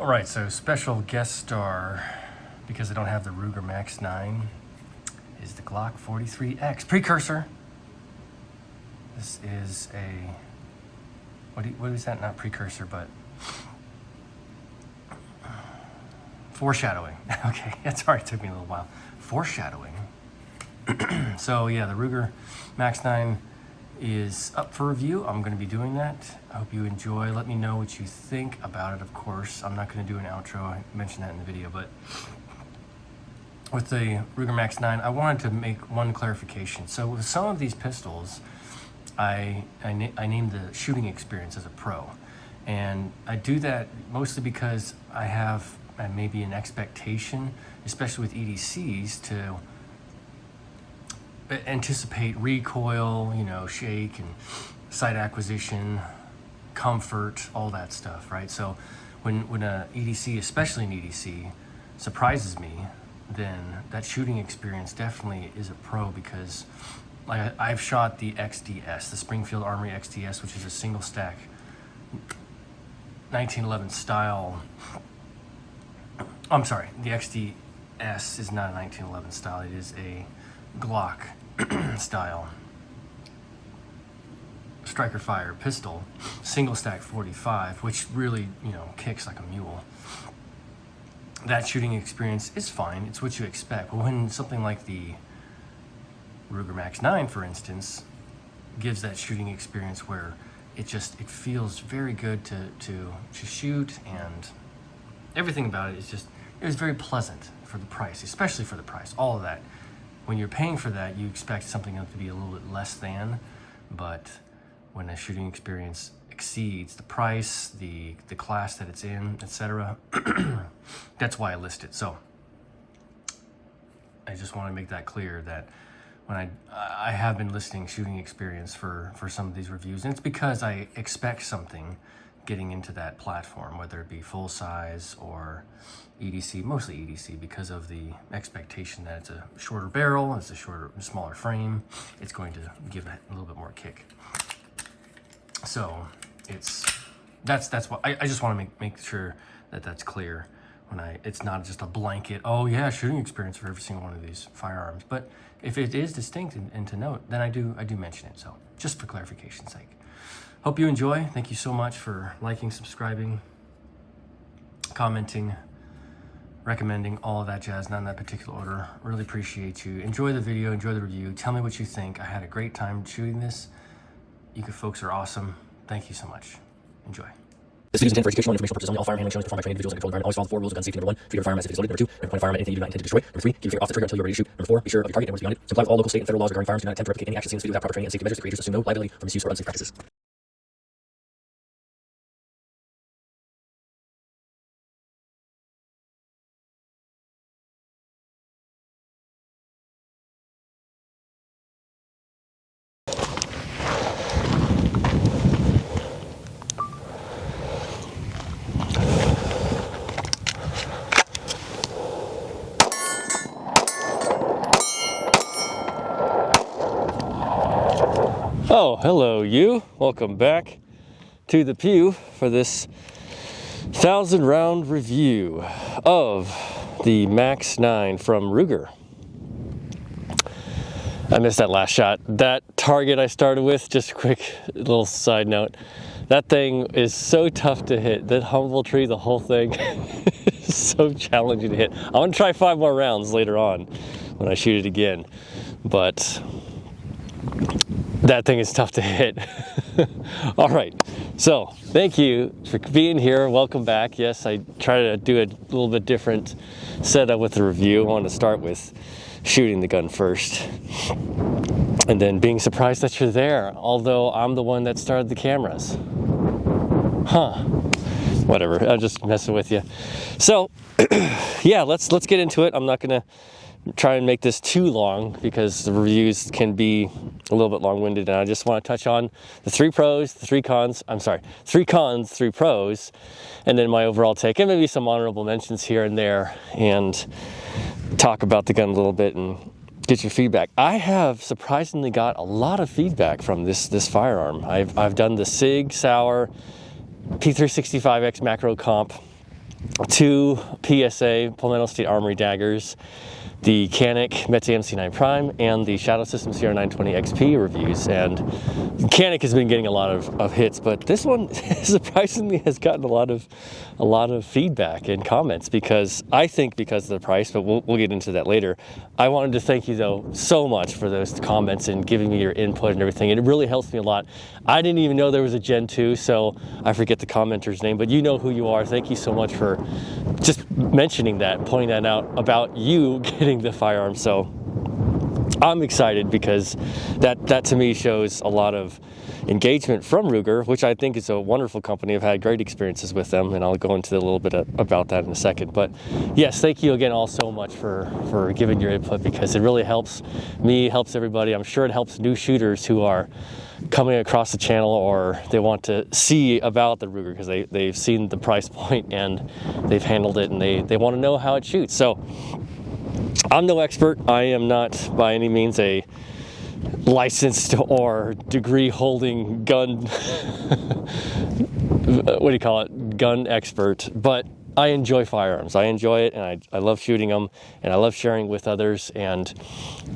All right, so special guest star, because I don't have the Ruger Max-9, is the Glock 43X precursor. This is a, what is that? Not precursor, but foreshadowing. Okay, that's already took me a little while. Foreshadowing. So yeah, the Ruger Max-9 is up for review. I'm going to be doing that. I hope you enjoy. Let me know what you think about it, of course. I'm not going to do an outro. I mentioned that in the video, but with the Ruger Max-9, I wanted to make one clarification. So with some of these pistols, I named the shooting experience as a pro. And I do that mostly because I have maybe an expectation, especially with EDCs, to anticipate recoil, shake and sight acquisition, comfort, all that stuff, right? So when a EDC, especially an EDC, surprises me, then that shooting experience definitely is a pro, because like I've shot the XDS, the Springfield Armory XDS, which is a single stack 1911 style. I'm sorry, the XDS is not a 1911 style. It is a Glock style striker fire pistol, single stack 45, which really, kicks like a mule. That shooting experience is fine. It's what you expect. But when something like the Ruger Max-9, for instance, gives that shooting experience where it feels very good to shoot, and everything about it was very pleasant for the price, especially for the price, all of that. When you're paying for that, you expect something else to be a little bit less than, but when a shooting experience exceeds the price, the class that it's in, etc., that's why I list it. So I just want to make that clear, that when I have been listing shooting experience for some of these reviews, and it's because I expect something getting into that platform, whether it be full size or EDC, mostly EDC, because of the expectation that it's a shorter barrel, it's a smaller frame, it's going to give it a little bit more kick. So that's what I just want to make sure that that's clear. It's not just a blanket, oh yeah, shooting experience for every single one of these firearms. But if it is distinct and to note, then I do mention it. So just for clarification's sake. Hope you enjoy. Thank you so much for liking, subscribing, commenting, recommending, all of that jazz, not in that particular order. Really appreciate you. Enjoy the video, enjoy the review. Tell me what you think. I had a great time shooting this. You folks are awesome. Thank you so much. Enjoy. This video is intended for educational and informational purposes only. All firearm handling shown is performed by trained individuals in a controlled environment. Always follow the 4 rules of gun safety. Number 1, treat your firearm as if it is loaded. Number 2, never point a firearm at anything you do not intend to destroy. Number 3, keep your finger off the trigger until you are ready to shoot. Number 4, be sure of your target and what is beyond it. Comply with all local, state, and federal laws regarding firearms. Do not attempt to replicate any action seen in this video without proper training and safety measures. The creators assume no liability for misuse or unsafe practices. Oh, hello you. Welcome back to the pew for this 1,000-round review of the Max-9 from Ruger. I missed that last shot. That target I started with, just a quick little side note, that thing is so tough to hit. That humble tree, the whole thing is so challenging to hit. I'm gonna try 5 more rounds later on when I shoot it again, but that thing is tough to hit. All right, so thank you for being here. Welcome back. Yes, I try to do a little bit different setup with the review. I want to start with shooting the gun first, and then being surprised that you're there, although I'm the one that started the cameras. Whatever, I'm just messing with you. So yeah, let's get into it. I'm not gonna try and make this too long because the reviews can be a little bit long-winded, and I just want to touch on the 3 pros, the 3 cons, 3 cons, 3 pros, and then my overall take, and maybe some honorable mentions here and there, and talk about the gun a little bit and get your feedback. I have surprisingly got a lot of feedback from this firearm. I've done the Sig Sauer P365X macro comp 2 PSA Palmetto State Armory daggers, the Canik Mete MC9 Prime, and the Shadow System CR920 XP reviews. And Canik has been getting a lot of hits, but this one surprisingly has gotten a lot of feedback and comments, because I think because of the price, but we'll get into that later. I wanted to thank you though so much for those comments and giving me your input and everything. It really helps me a lot. I didn't even know there was a Gen 2, so I forget the commenter's name, but you know who you are. Thank you so much for just mentioning that, pointing that out about you getting the firearm. So I'm excited, because that to me shows a lot of engagement from Ruger, which I think is a wonderful company. I've had great experiences with them, and I'll go into a little bit about that in a second. But yes, thank you again all so much for giving your input, because it really helps me, helps everybody. I'm sure it helps new shooters who are coming across the channel, or they want to see about the Ruger because they've seen the price point and they've handled it, and they want to know how it shoots. So I'm no expert. I am not by any means a licensed or degree holding gun gun expert, but I enjoy firearms. I enjoy it, and I love shooting them, and I love sharing with others, and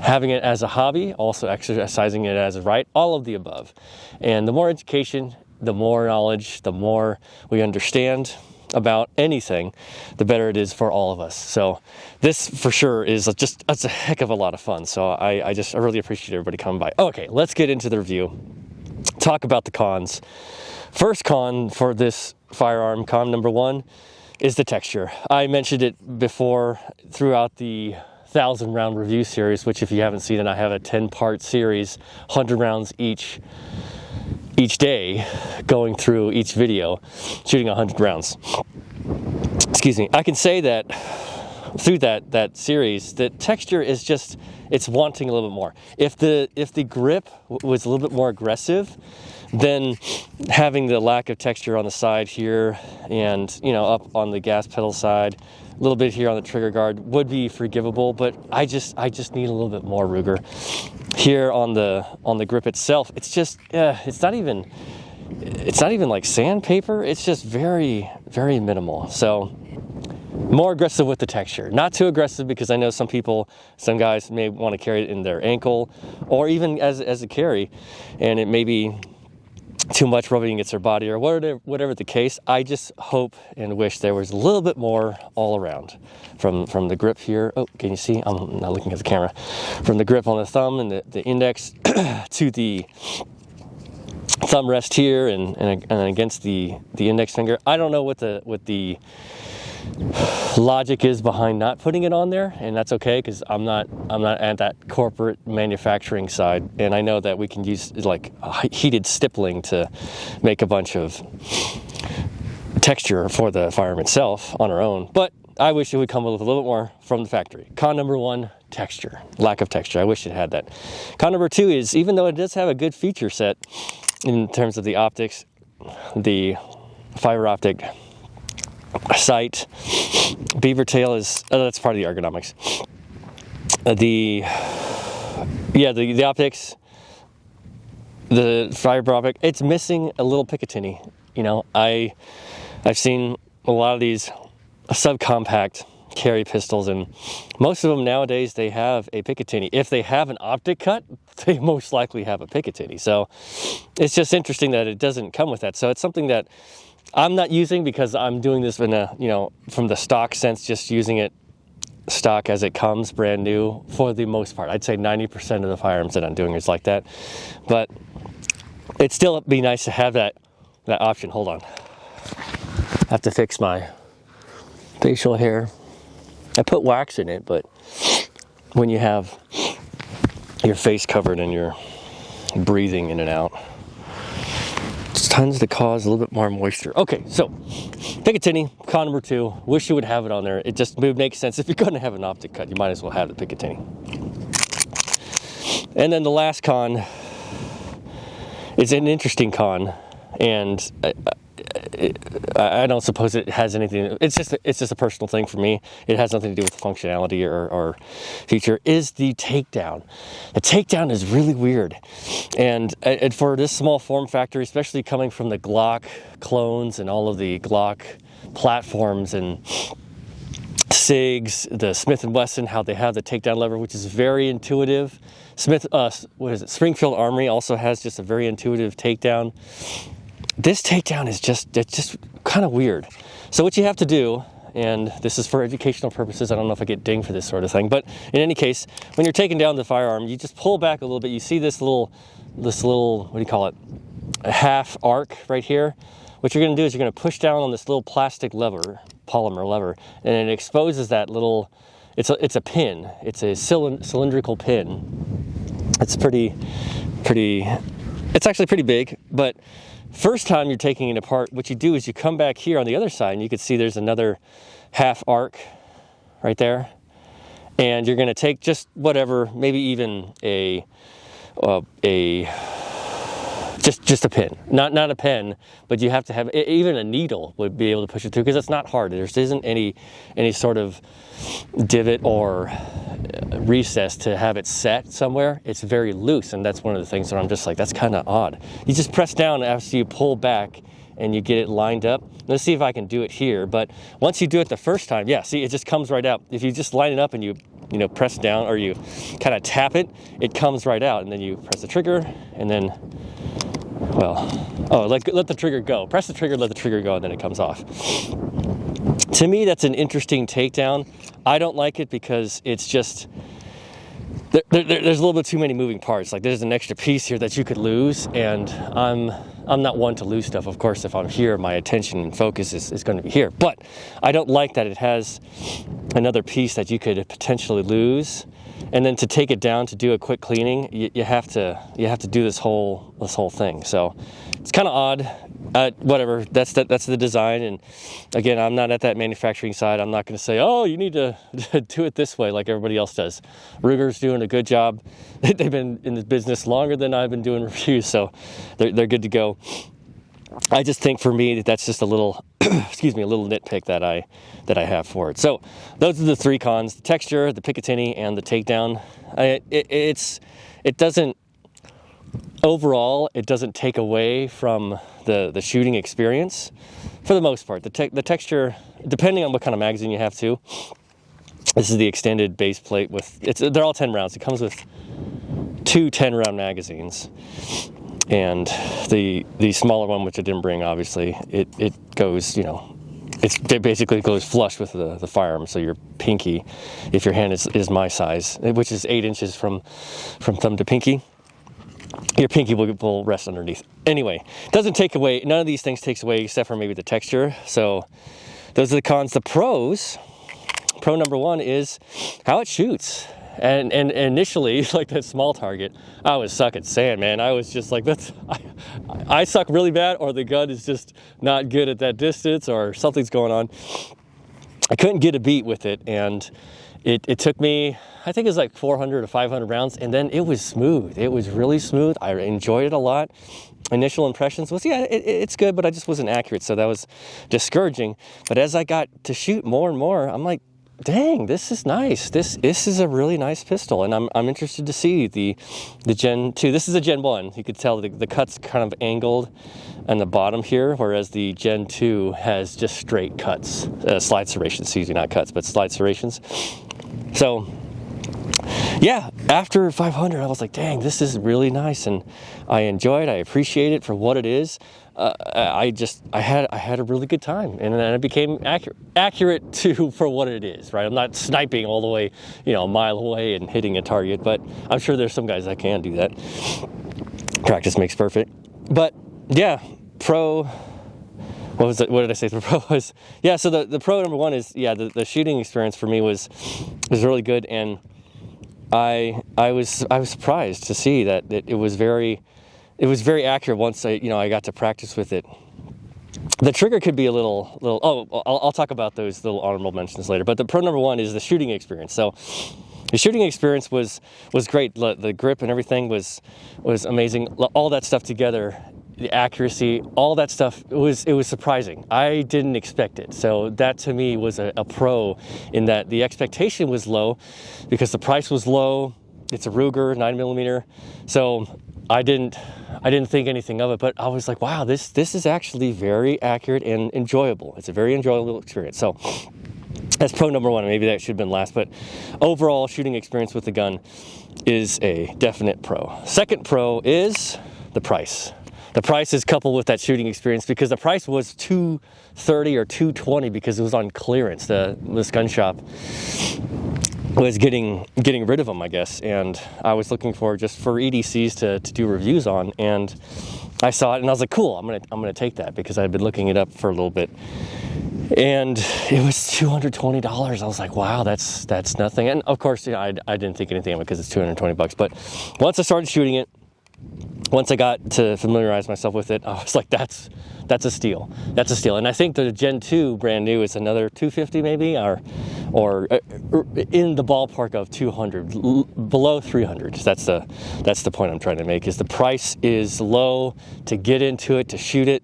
having it as a hobby, also exercising it as a right, all of the above. And the more education, the more knowledge, the more we understand about anything, the better it is for all of us. So this for sure is it's a heck of a lot of fun. So I really appreciate everybody coming by. Okay, let's get into the review. Talk about the cons. First con for this firearm, con number 1, is the texture. I mentioned it before throughout the 1,000 round review series, which if you haven't seen it, I have a 10-part series, 100 rounds each day, going through each video, shooting 100 rounds. Excuse me. I can say that through that series, the texture is just, it's wanting a little bit more. If the grip was a little bit more aggressive, then having the lack of texture on the side here, and up on the gas pedal side, a little bit here on the trigger guard would be forgivable, but I just need a little bit more, Ruger. Here on the grip itself, it's just it's not even like sandpaper. It's just very, very minimal. So more aggressive with the texture, not too aggressive, because I know some guys may want to carry it in their ankle, or even as a carry, and it may be too much rubbing against their body, or whatever the case. I just hope and wish there was a little bit more all around, from the grip here. Oh, can you see? I'm not looking at the camera. From the grip on the thumb and the index to the thumb rest here, and against the index finger. I don't know what the logic is behind not putting it on there, and that's okay, because I'm not at that corporate manufacturing side, and I know that we can use like heated stippling to make a bunch of texture for the firearm itself on our own, but I wish it would come with a little bit more from the factory. Con number 1, texture, lack of texture. I wish it had that. Con number 2 is, even though it does have a good feature set in terms of the optics, the fiber optic sight, beaver tail is that's part of the ergonomics. The optics, the fiber optic, it's missing a little Picatinny. I've seen a lot of these subcompact carry pistols, and most of them nowadays, they have a Picatinny. If they have an optic cut, they most likely have a Picatinny. So it's just interesting that it doesn't come with that. So it's something that I'm not using, because I'm doing this in from the stock sense, just using it stock as it comes, brand new, for the most part. I'd say 90% of the firearms that I'm doing is like that, but it'd still be nice to have that option. Hold on. I have to fix my facial hair. I put wax in it, but when you have your face covered and you're breathing in and out, it tends to cause a little bit more moisture. Okay, so Picatinny, con number 2. Wish you would have it on there. It would make sense. If you're going to have an optic cut, you might as well have the Picatinny. And then the last con is an interesting con, and I don't suppose it has anything. It's just a personal thing for me. It has nothing to do with the functionality or feature. Is the takedown? The takedown is really weird, and for this small form factor, especially coming from the Glock clones and all of the Glock platforms and SIGs, the Smith & Wesson, how they have the takedown lever, which is very intuitive. Springfield Armory also has just a very intuitive takedown. This takedown is just kind of weird. So what you have to do, and this is for educational purposes, I don't know if I get dinged for this sort of thing, but in any case, when you're taking down the firearm, you just pull back a little bit. You see this little, what do you call it? A half arc right here. What you're going to do is you're going to push down on this little plastic lever, polymer lever, and it exposes that little, it's a pin. It's a cylindrical pin. It's it's actually pretty big, but first time you're taking it apart, what you do is you come back here on the other side, and you can see there's another half arc right there, and you're going to take just whatever, maybe even just a pin, not a pen, but you have to have, even a needle would be able to push it through, because it's not hard. There isn't any sort of divot or recess to have it set somewhere. It's very loose, and that's one of the things that I'm just like, that's kind of odd. You just press down after you pull back and you get it lined up. Let's see if I can do it here, but once you do it the first time, yeah, see, it just comes right out. If you just line it up and you press down, or you kind of tap it, it comes right out, and then you press the trigger, and then, let the trigger go. Press the trigger, let the trigger go, and then it comes off. To me, that's an interesting takedown. I don't like it because it's just, there's a little bit too many moving parts. Like, there's an extra piece here that you could lose, and I'm not one to lose stuff. Of course, if I'm here, my attention and focus is going to be here. But I don't like that it has another piece that you could potentially lose. And then to take it down to do a quick cleaning, you have to do this whole thing. So it's kind of odd. Whatever. That's the design. And again, I'm not at that manufacturing side. I'm not going to say, oh, you need to do it this way like everybody else does. Ruger's doing a good job. They've been in this business longer than I've been doing reviews, so they're good to go. I just think for me that's just a little, a little nitpick that I have for it. So those are the three cons: the texture, the Picatinny, and the takedown. It doesn't, overall, it doesn't take away from the shooting experience for the most part. The texture, depending on what kind of magazine you have too. This is the extended base plate they're all 10 rounds. It comes with two 10-round magazines. And the smaller one, which I didn't bring, obviously, it goes, it basically goes flush with the firearm. So your pinky, if your hand is my size, which is 8 inches from thumb to pinky, your pinky will rest underneath. Anyway, doesn't take away, none of these things takes away except for maybe the texture. So those are the cons. The pros, pro number one is how it shoots. And initially, like that small target, I was sucking sand, man. I was just like, I suck really bad, or the gun is just not good at that distance, or something's going on. I couldn't get a beat with it, and it took me, I think it was like 400 to 500 rounds, and then it was smooth. It was really smooth. I enjoyed it a lot. Initial impressions was, it's good, but I just wasn't accurate, so that was discouraging. But as I got to shoot more and more, I'm like, dang, this is nice. This is a really nice pistol, and I'm interested to see the Gen 2. This is a Gen 1. You could tell the cut's kind of angled on the bottom here, whereas the Gen 2 has just straight cuts, slide serrations. Excuse me, not cuts, but slide serrations. So, yeah, after 500, I was like, dang, this is really nice, and I enjoy it. I appreciate it for what it is. I had a really good time, and then it became accurate for what it is, right? I'm not sniping all the way, a mile away and hitting a target, but I'm sure there's some guys that can do that. Practice makes perfect. But yeah, pro, what was it? What did I say? The pro was, yeah. So the pro number one is, the shooting experience for me was really good, and I was surprised to see that it was very accurate once I got to practice with it. The trigger could be a little. I'll talk about those little honorable mentions later. But the pro number one is the shooting experience. So the shooting experience was great. The grip and everything was amazing. All that stuff together, the accuracy, all that stuff, it was surprising. I didn't expect it. So that to me was a pro, in that the expectation was low because the price was low. It's a Ruger 9mm. So I didn't think anything of it, but I was like, wow, this is actually very accurate and enjoyable. It's a very enjoyable experience. So that's pro number one. Maybe that should have been last, but overall shooting experience with the gun is a definite pro. Second pro is the price. The price is coupled with that shooting experience, because the price was $230 or $220 because it was on clearance. This gun shop was getting rid of them, I guess, and I was looking for EDCs to do reviews on, and I saw it and I was like, cool, I'm gonna take that, because I'd been looking it up for a little bit, and it was $220. I was like, wow, that's nothing. And of course, I didn't think anything of it because it's $220. But once I started shooting it, once I got to familiarize myself with it, I was like, that's a steal. That's a steal. And I think the Gen 2 brand new is another $250 maybe, or in the ballpark of $200, below $300. That's the point I'm trying to make, is the price is low to get into it, to shoot it.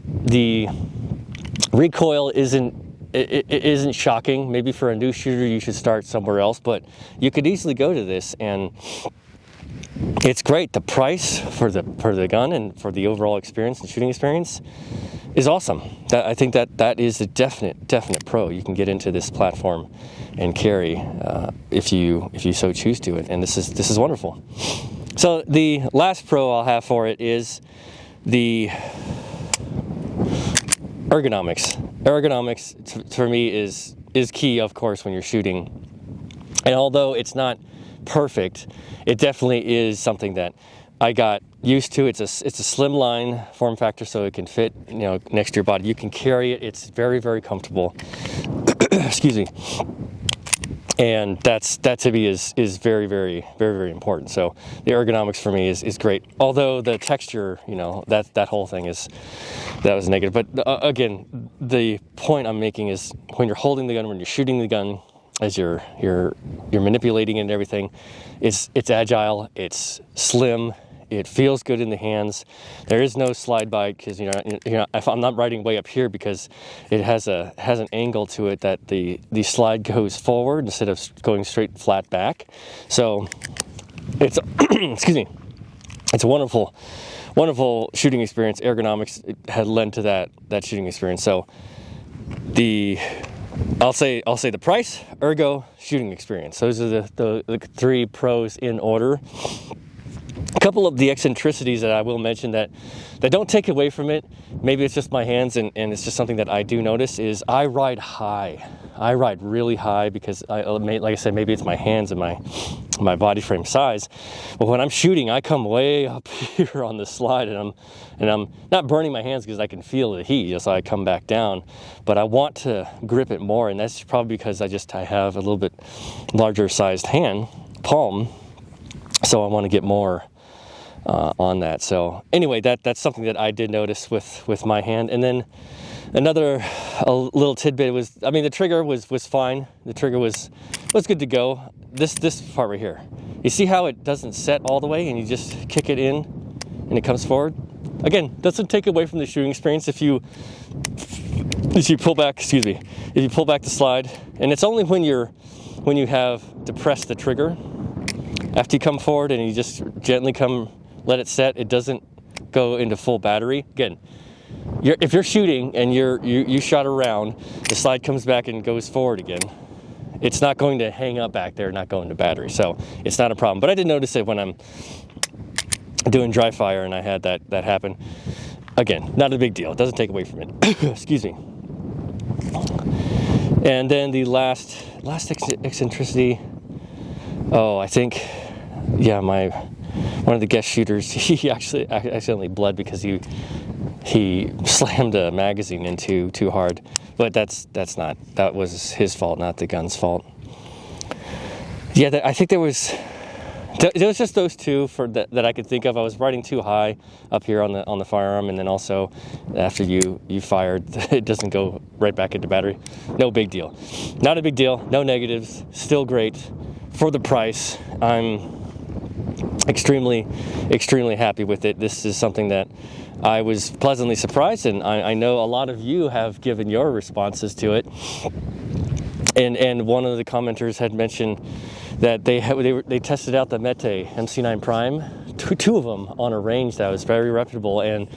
The recoil isn't shocking. Maybe for a new shooter you should start somewhere else, but you could easily go to this, and it's great. The price for the gun and for the overall experience and shooting experience is awesome. I think that is a definite pro. You can get into this platform and carry if you so choose to it, and this is wonderful. So the last pro I'll have for it is the ergonomics. Ergonomics for me is key, of course, when you're shooting. And although it's not perfect, it definitely is something that I got used to. It's a slim line form factor, so it can fit, next to your body. You can carry it. It's very, very comfortable. Excuse me. And that to me is very, very, very, very important. So the ergonomics for me is great. Although the texture, that whole thing that was negative. But again, the point I'm making is when you're holding the gun, when you're shooting the gun, as you're manipulating it and everything, it's agile, it's slim, it feels good in the hands. There is no slide bite, because if I'm not riding way up here, because it has an angle to it that the slide goes forward instead of going straight flat back. So it's excuse me, it's a wonderful shooting experience. Ergonomics had led to that shooting experience. So I'll say the price, ergo, shooting experience. Those are the three pros in order. A couple of the eccentricities that I will mention that don't take away from it, maybe it's just my hands and it's just something that I do notice, is I ride high. I ride really high because, like I said, maybe it's my hands and my body frame size. But when I'm shooting, I come way up here on the slide, and I'm not burning my hands because I can feel the heat, so I come back down. But I want to grip it more, and that's probably because I have a little bit larger sized palm, so I want to get more on that. So anyway, that's something that I did notice with my hand. And then another little tidbit was, the trigger was fine. The trigger was good to go. This part right here, you see how it doesn't set all the way, and you just kick it in and it comes forward? Again, doesn't take away from the shooting experience if you pull back the slide. And it's only when you have depressed the trigger, after you come forward and you just gently let it set, it doesn't go into full battery. Again, if you're shooting and you shot around, the slide comes back and goes forward again, it's not going to hang up back there, not going to battery. So it's not a problem. But I did notice it when I'm doing dry fire and I had that happen. Again, not a big deal. It doesn't take away from it. Excuse me. And then the last eccentricity, I think, one of the guest shooters, he actually accidentally bled because he slammed a magazine in too hard. But that was his fault, not the gun's fault. Yeah, I think there was just those two that I could think of. I was riding too high up here on the firearm, and then also after you fired, it doesn't go right back into battery. No big deal. Not a big deal. No negatives. Still great for the price. I'm extremely happy with it. This is something that I was pleasantly surprised, and I know a lot of you have given your responses to it. And one of the commenters had mentioned that they tested out the Mete MC9 Prime two of them on a range that was very reputable, and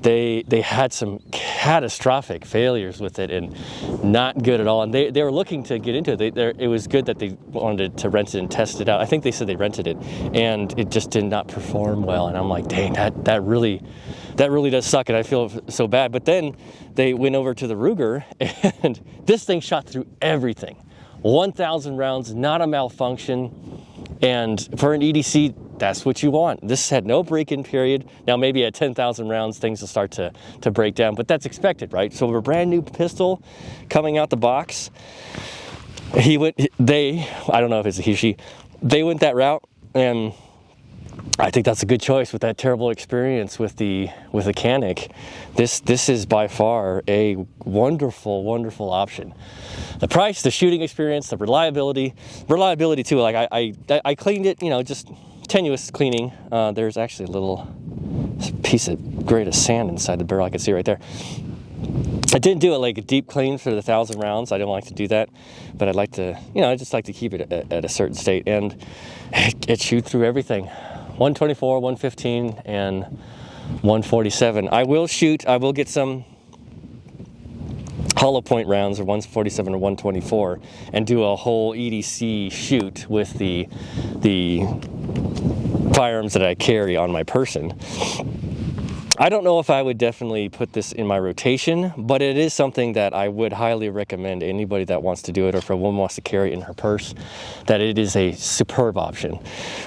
they had some catastrophic failures with it and not good at all. And they were looking to get into it. It was good that they wanted to rent it and test it out. I think they said they rented it, and it just did not perform well. And I'm like, dang, that really does suck, and I feel so bad. But then they went over to the Ruger, and this thing shot through everything. 1,000 rounds, not a malfunction. And for an EDC, that's what you want. This had no break-in period. Now maybe at 10,000 rounds, things will start to break down, but that's expected, right? So a brand new pistol coming out the box, I don't know if it's a he, she, they went that route, and I think that's a good choice with that terrible experience with the Canic. This is by far a wonderful, wonderful option. The price, the shooting experience, the reliability too. Like I cleaned it, just tenuous cleaning. There's actually a little piece of grate of sand inside the barrel. I can see right there. I didn't do it like a deep clean for the 1,000 rounds. I don't like to do that, but I'd like to, I just like to keep it at a certain state, and it shoots through everything. 124, 115, and 147. I will get some hollow point rounds, or 147 or 124, and do a whole EDC shoot with the firearms that I carry on my person. I don't know if I would definitely put this in my rotation, but it is something that I would highly recommend anybody that wants to do it, or if a woman wants to carry it in her purse, that it is a superb option.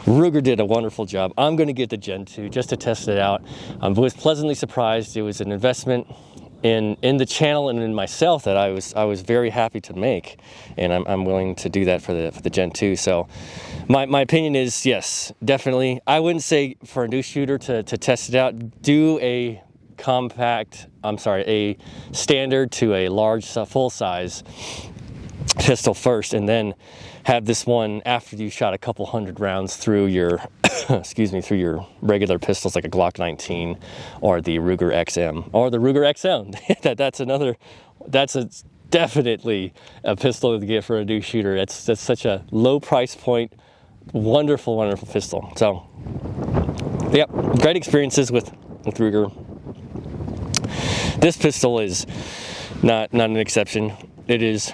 Ruger did a wonderful job. I'm going to get the Gen 2 just to test it out. I was pleasantly surprised. It was an investment in the channel and in myself that I was very happy to make, and I'm willing to do that for the Gen 2. So my opinion is, yes, definitely. I wouldn't say for a new shooter to test it out, do a standard to a large full size pistol first, and then have this one after you shot a couple hundred rounds through your through your regular pistols, like a Glock 19 or the Ruger XM or the Ruger XM. that's definitely a pistol to get for a new shooter. That's such a low price point, wonderful pistol. So yep, great experiences with Ruger. This pistol is not an exception. It is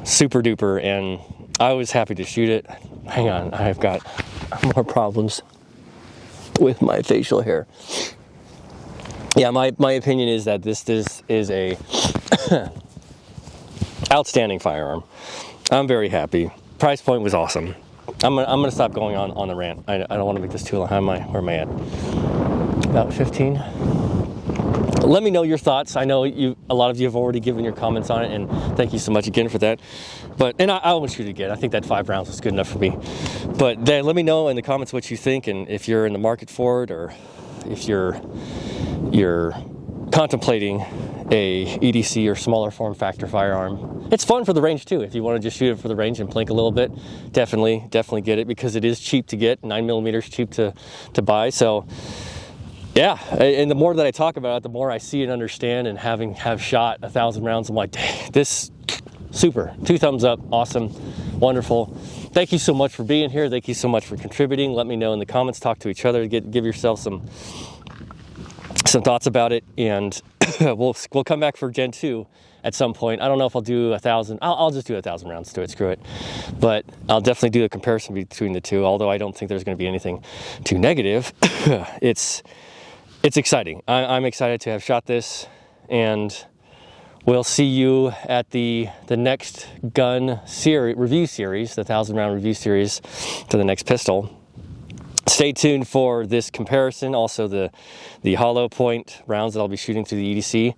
super duper, and I was happy to shoot it. Hang on, I've got more problems with my facial hair. Yeah, my opinion is that this is a outstanding firearm. I'm very happy. Price point was awesome. I'm gonna stop going on the rant. I don't want to make this too long. Where am I at? About 15. Let me know your thoughts. I know a lot of you have already given your comments on it, and thank you so much again for that. And I won't shoot it again. I think that 5 rounds was good enough for me. But then let me know in the comments what you think, and if you're in the market for it, or if you're contemplating a EDC or smaller form factor firearm. It's fun for the range too. If you want to just shoot it for the range and plink a little bit, definitely get it, because it is cheap to get. 9mm is cheap to buy. So yeah, and the more that I talk about it, the more I see and understand, and have shot 1,000 rounds, I'm like, dang, this super. 2 thumbs up, awesome, wonderful. Thank you so much for being here. Thank you so much for contributing. Let me know in the comments. Talk to each other. Give yourself some thoughts about it, and we'll come back for Gen 2 at some point. I don't know if I'll do 1,000. I'll just do 1,000 rounds to it. Screw it. But I'll definitely do a comparison between the two. Although I don't think there's going to be anything too negative. It's exciting. I'm excited to have shot this, and we'll see you at the next gun review series, the 1,000 round review series for the next pistol. Stay tuned for this comparison, also the hollow point rounds that I'll be shooting through the EDC.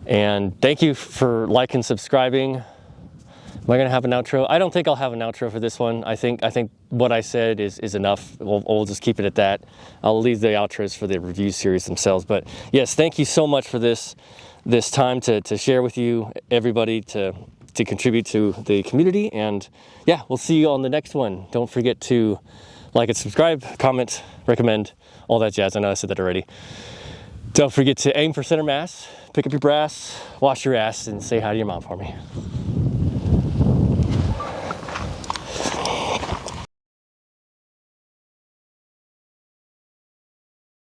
And thank you for liking, subscribing. Am I going to have an outro? I don't think I'll have an outro for this one. I think what I said is enough. We'll just keep it at that. I'll leave the outros for the review series themselves. But yes, thank you so much for this time to share with you, everybody, to contribute to the community. And yeah, we'll see you on the next one. Don't forget to like and subscribe, comment, recommend, all that jazz. I know I said that already. Don't forget to aim for center mass, pick up your brass, wash your ass, and say hi to your mom for me.